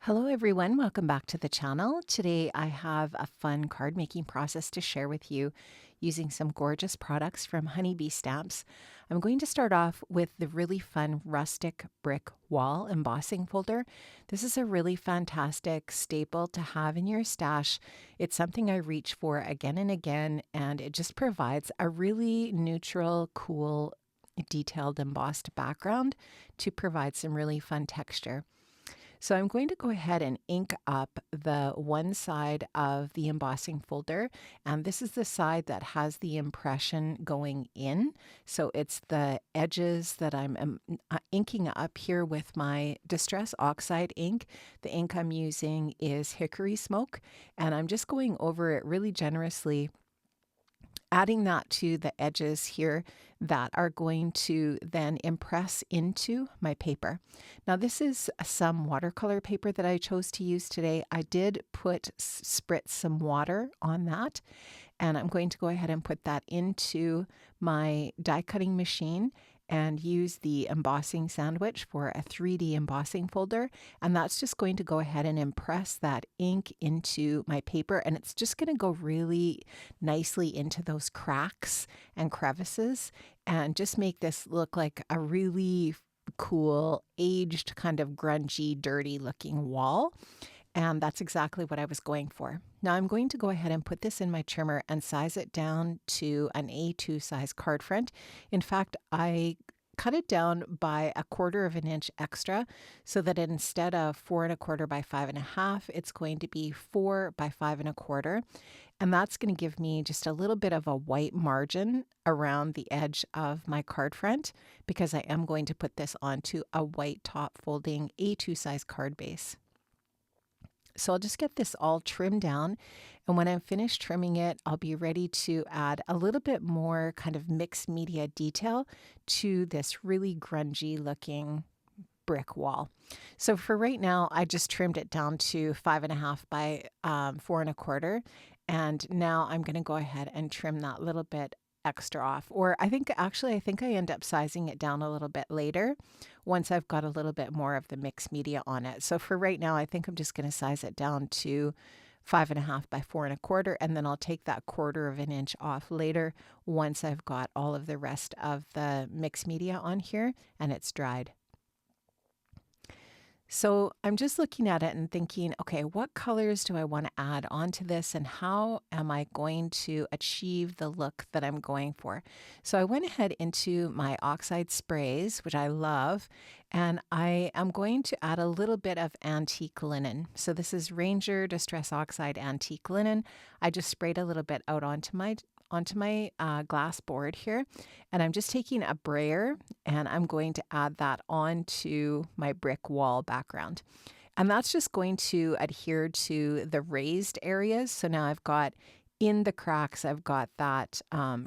Hello everyone, welcome back to the channel. Today I have a fun card making process to share with you using some gorgeous products from Honeybee Stamps. I'm going to start off with the really fun Rustic brick wall embossing folder. This is a really fantastic staple to have in your stash. It's something I reach for again and again, and it just provides a really neutral, cool, detailed embossed background to provide some really fun texture. So I'm going to go ahead and ink up the one side of the embossing folder, and this is the side that has the impression going in. So it's the edges that I'm inking up here with my Distress Oxide ink. The ink I'm using is Hickory Smoke, and I'm just going over it really generously, adding that to the edges here that are going to then impress into my paper. Now this is some watercolor paper that I chose to use today. I did spritz some water on that, and I'm going to go ahead and put that into my die cutting machine and use the embossing sandwich for a 3D embossing folder. And that's just going to go ahead and impress that ink into my paper. And it's just going to go really nicely into those cracks and crevices and just make this look like a really cool, aged, kind of grungy, dirty looking wall. And that's exactly what I was going for. Now I'm going to go ahead and put this in my trimmer and size it down to an A2 size card front. In fact, I cut it down by 1/4 of an inch extra so that instead of 4 1/4 by 5 1/2, it's going to be 4 by 5 1/4. And that's going to give me just a little bit of a white margin around the edge of my card front because I am going to put this onto a white top folding A2 size card base. So I'll just get this all trimmed down, and when I'm finished trimming it, I'll be ready to add a little bit more kind of mixed media detail to this really grungy looking brick wall. So for right now, I just trimmed it down to 5 1/2 by 4 1/4, and now I'm going to go ahead and trim that little bit extra off. Or I think I end up sizing it down a little bit later once I've got a little bit more of the mixed media on it. So for right now, I think I'm just going to size it down to 5 1/2 by 4 1/4, and then I'll take that 1/4 of an inch off later once I've got all of the rest of the mixed media on here and it's dried. So I'm just looking at it and thinking, okay, what colors do I want to add onto this and how am I going to achieve the look that I'm going for? So I went ahead into my Oxide sprays, which I love, and I am going to add a little bit of antique linen. So this is Ranger Distress Oxide Antique Linen. I just sprayed a little bit out onto my glass board here, and I'm just taking a brayer and I'm going to add that onto my brick wall background, and that's just going to adhere to the raised areas. So now I've got in the cracks, I've got that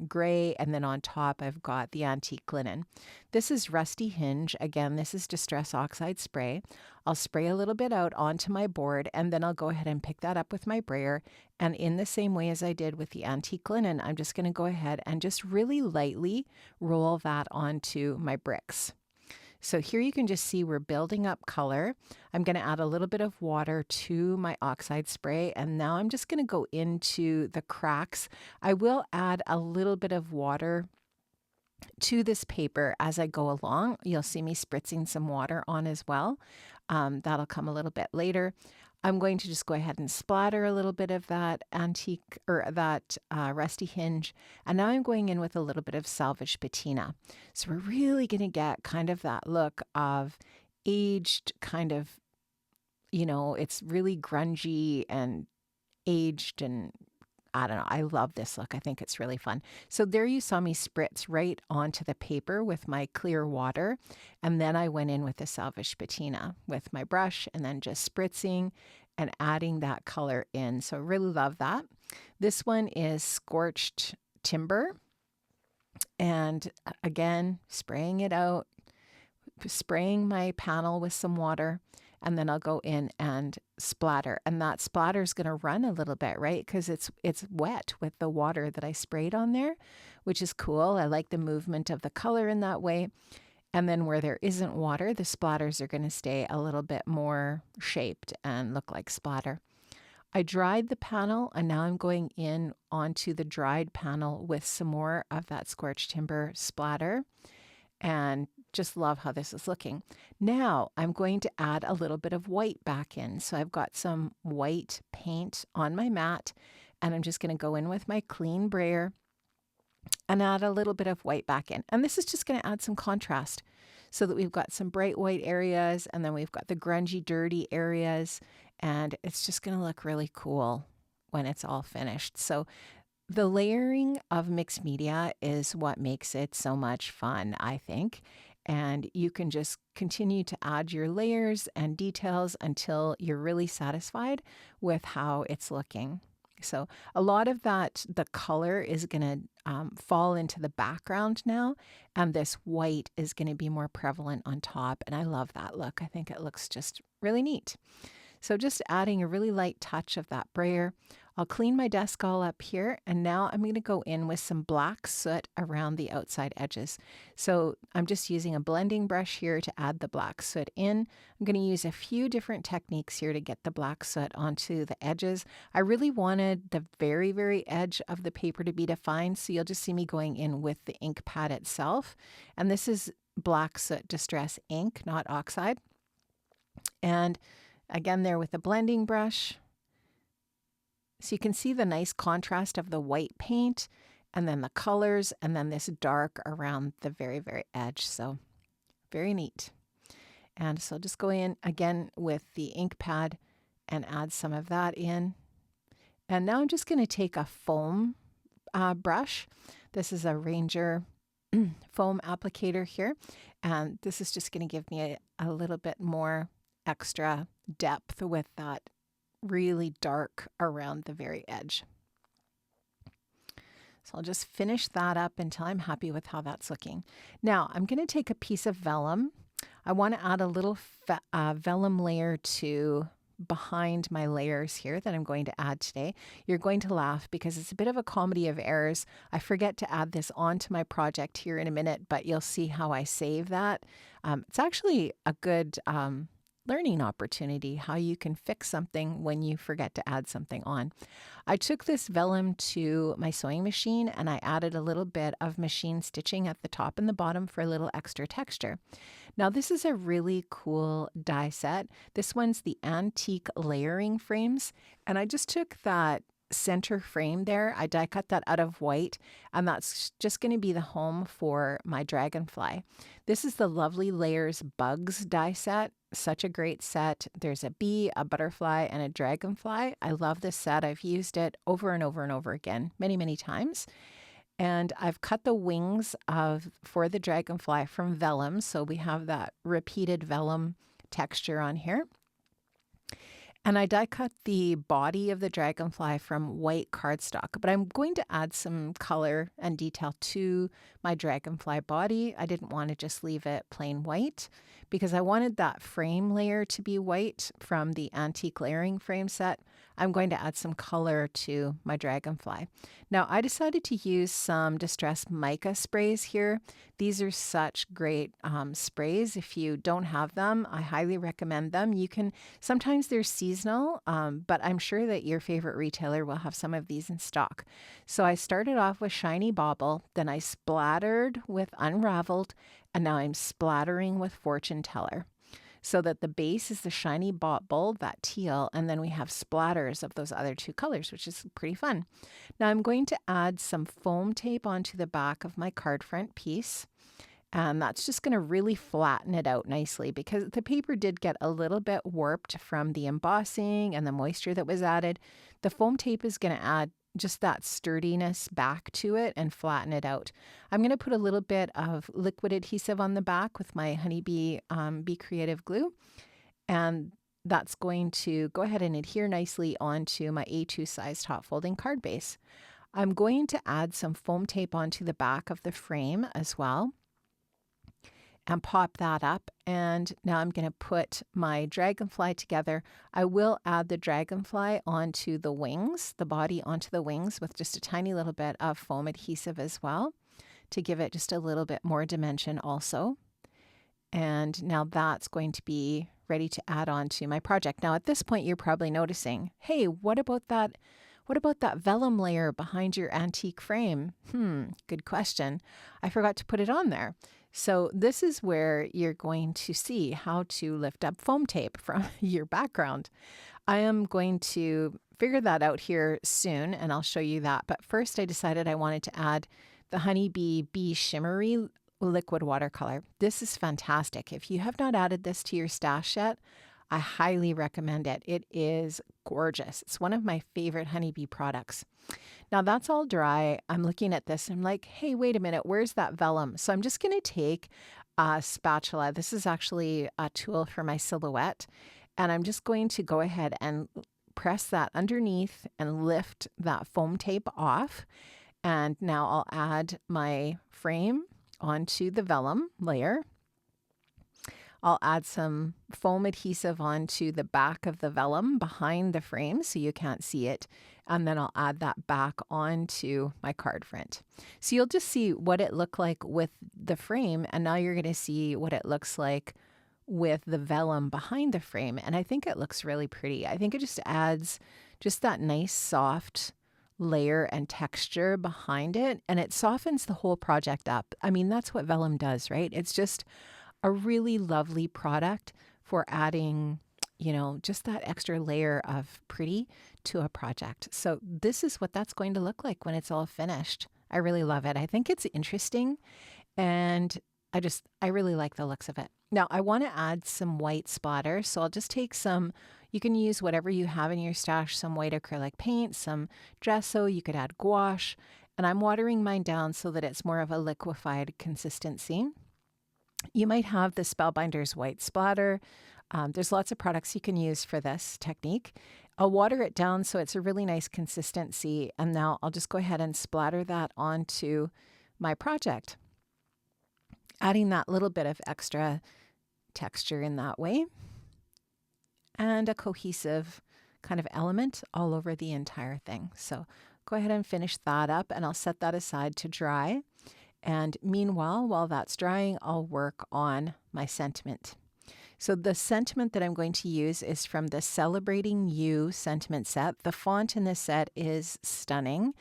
gray, and then on top I've got the antique linen. This is Rusty Hinge. Again, this is Distress Oxide spray. I'll spray a little bit out onto my board, and then I'll go ahead and pick that up with my brayer. And in the same way as I did with the antique linen, I'm just going to go ahead and just really lightly roll that onto my bricks. So here you can just see we're building up color. I'm going to add a little bit of water to my Oxide spray, and now I'm just going to go into the cracks. I will add a little bit of water to this paper as I go along. You'll see me spritzing some water on as well. That'll come a little bit later. I'm going to just go ahead and splatter a little bit of that antique or that Rusty Hinge. And now I'm going in with a little bit of Salvage Patina. So we're really going to get kind of that look of aged kind of, it's really grungy and aged, and I don't know. I love this look. I think it's really fun. So there you saw me spritz right onto the paper with my clear water. And then I went in with the Salvage Patina with my brush and then just spritzing and adding that color in. So I really love that. This one is Scorched Timber. And again, spraying it out, spraying my panel with some water, and then I'll go in and splatter. And that splatter is going to run a little bit, right? Because it's wet with the water that I sprayed on there, which is cool. I like the movement of the color in that way. And then where there isn't water, the splatters are going to stay a little bit more shaped and look like splatter. I dried the panel, and now I'm going in onto the dried panel with some more of that scorched timber splatter, and just love how this is looking. Now I'm going to add a little bit of white back in. So I've got some white paint on my mat, and I'm just going to go in with my clean brayer and add a little bit of white back in. And this is just going to add some contrast so that we've got some bright white areas, and then we've got the grungy, dirty areas, and it's just going to look really cool when it's all finished. So the layering of mixed media is what makes it so much fun, I think. And you can just continue to add your layers and details until you're really satisfied with how it's looking. So a lot of that, the color is going to fall into the background now, and this white is going to be more prevalent on top. And I love that look. I think it looks just really neat. So just adding a really light touch of that brayer. I'll clean my desk all up here, and now I'm going to go in with some black soot around the outside edges. So I'm just using a blending brush here to add the black soot in. I'm going to use a few different techniques here to get the black soot onto the edges. I really wanted the very, very edge of the paper to be defined, so you'll just see me going in with the ink pad itself. And this is black soot distress ink, not Oxide. And again there with the blending brush. So you can see the nice contrast of the white paint and then the colors and then this dark around the very, very edge. So very neat. And so just go in again with the ink pad and add some of that in. And now I'm just going to take a foam brush. This is a Ranger foam applicator here. And this is just going to give me a little bit more extra depth with that really dark around the very edge. So I'll just finish that up until I'm happy with how that's looking. Now I'm going to take a piece of vellum. I want to add a little vellum layer to behind my layers here that I'm going to add today. You're going to laugh because it's a bit of a comedy of errors. I forget to add this onto my project here in a minute, but you'll see how I save that. It's actually a good learning opportunity, how you can fix something when you forget to add something on. I took this vellum to my sewing machine and I added a little bit of machine stitching at the top and the bottom for a little extra texture. Now this is a really cool die set. This one's the antique layering frames, and I just took that center frame there. I die cut that out of white, and that's just going to be the home for my dragonfly. This is the Lovely Layers Bugs die set. Such a great set. There's a bee, a butterfly, and a dragonfly. I love this set. I've used it over and over and over again, many, many times. And I've cut the wings for the dragonfly from vellum, so we have that repeated vellum texture on here. And I die cut the body of the dragonfly from white cardstock, but I'm going to add some color and detail to my dragonfly body. I didn't want to just leave it plain white because I wanted that frame layer to be white from the antique layering frame set. I'm going to add some color to my dragonfly. Now I decided to use some distressed mica sprays here. These are such great sprays. If you don't have them, I highly recommend them. You can, sometimes they're seasonal, but I'm sure that your favorite retailer will have some of these in stock. So I started off with Shiny Bauble, then I splattered with Unraveled, and now I'm splattering with Fortune Teller, so that the base is the Shiny Bauble, that teal, and then we have splatters of those other two colors, which is pretty fun. Now I'm going to add some foam tape onto the back of my card front piece, and that's just going to really flatten it out nicely because the paper did get a little bit warped from the embossing and the moisture that was added. The foam tape is going to add just that sturdiness back to it and flatten it out. I'm going to put a little bit of liquid adhesive on the back with my Honeybee Be Creative glue, and that's going to go ahead and adhere nicely onto my A2 sized hot folding card base. I'm going to add some foam tape onto the back of the frame as well and pop that up. And now I'm going to put my dragonfly together. I will add the dragonfly onto the wings, the body onto the wings with just a tiny little bit of foam adhesive as well to give it just a little bit more dimension also. And now that's going to be ready to add on to my project. Now at this point, you're probably noticing, hey, what about that vellum layer behind your antique frame? Good question. I forgot to put it on there. So this is where you're going to see how to lift up foam tape from your background. I am going to figure that out here soon, and I'll show you that. But first I decided I wanted to add the Honeybee Bee Shimmery liquid watercolor. This is fantastic. If you have not added this to your stash yet, I highly recommend it. It is gorgeous. It's one of my favorite Honeybee products. Now that's all dry. I'm looking at this and I'm like, hey, wait a minute, where's that vellum? So I'm just going to take a spatula. This is actually a tool for my silhouette. And I'm just going to go ahead and press that underneath and lift that foam tape off. And now I'll add my frame onto the vellum layer. I'll add some foam adhesive onto the back of the vellum behind the frame so you can't see it. And then I'll add that back onto my card front. So you'll just see what it looked like with the frame. And now you're going to see what it looks like with the vellum behind the frame. And I think it looks really pretty. I think it just adds just that nice soft layer and texture behind it. And it softens the whole project up. I mean, that's what vellum does, right? It's just a really lovely product for adding, just that extra layer of pretty to a project. So this is what that's going to look like when it's all finished. I really love it. I think it's interesting and I really like the looks of it. Now I want to add some white splatter. So I'll just take you can use whatever you have in your stash, some white acrylic paint, some gesso, you could add gouache, and I'm watering mine down so that it's more of a liquefied consistency. You might have the Spellbinders white splatter. There's lots of products you can use for this technique. I'll water it down so it's a really nice consistency. And now I'll just go ahead and splatter that onto my project, adding that little bit of extra texture in that way and a cohesive kind of element all over the entire thing. So go ahead and finish that up and I'll set that aside to dry. And meanwhile, while that's drying, I'll work on my sentiment. So the sentiment that I'm going to use is from the Celebrating You sentiment set. The font in this set is stunning,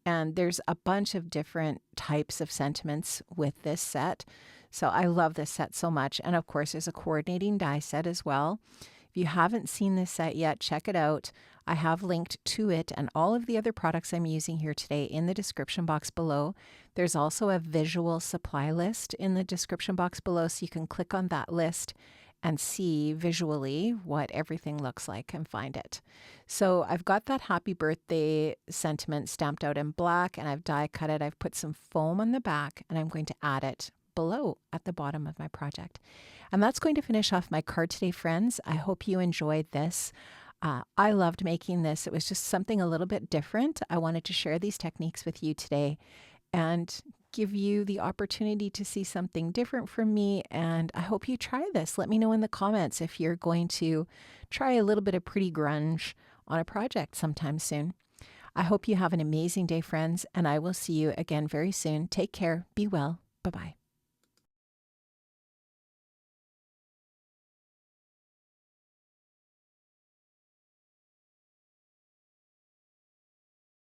and there's a bunch of different types of sentiments with this set. So I love this set so much. And of course, there's a coordinating die set as well. If you haven't seen this set yet, check it out. I have linked to it and all of the other products I'm using here today in the description box below. There's also a visual supply list in the description box below, so you can click on that list and see visually what everything looks like and find it. So I've got that happy birthday sentiment stamped out in black and I've die cut it. I've put some foam on the back and I'm going to add it below at the bottom of my project. And that's going to finish off my card today, friends. I hope you enjoyed this. I loved making this. It was just something a little bit different. I wanted to share these techniques with you today and give you the opportunity to see something different from me. And I hope you try this. Let me know in the comments if you're going to try a little bit of pretty grunge on a project sometime soon. I hope you have an amazing day, friends, and I will see you again very soon. Take care. Be well. Bye-bye.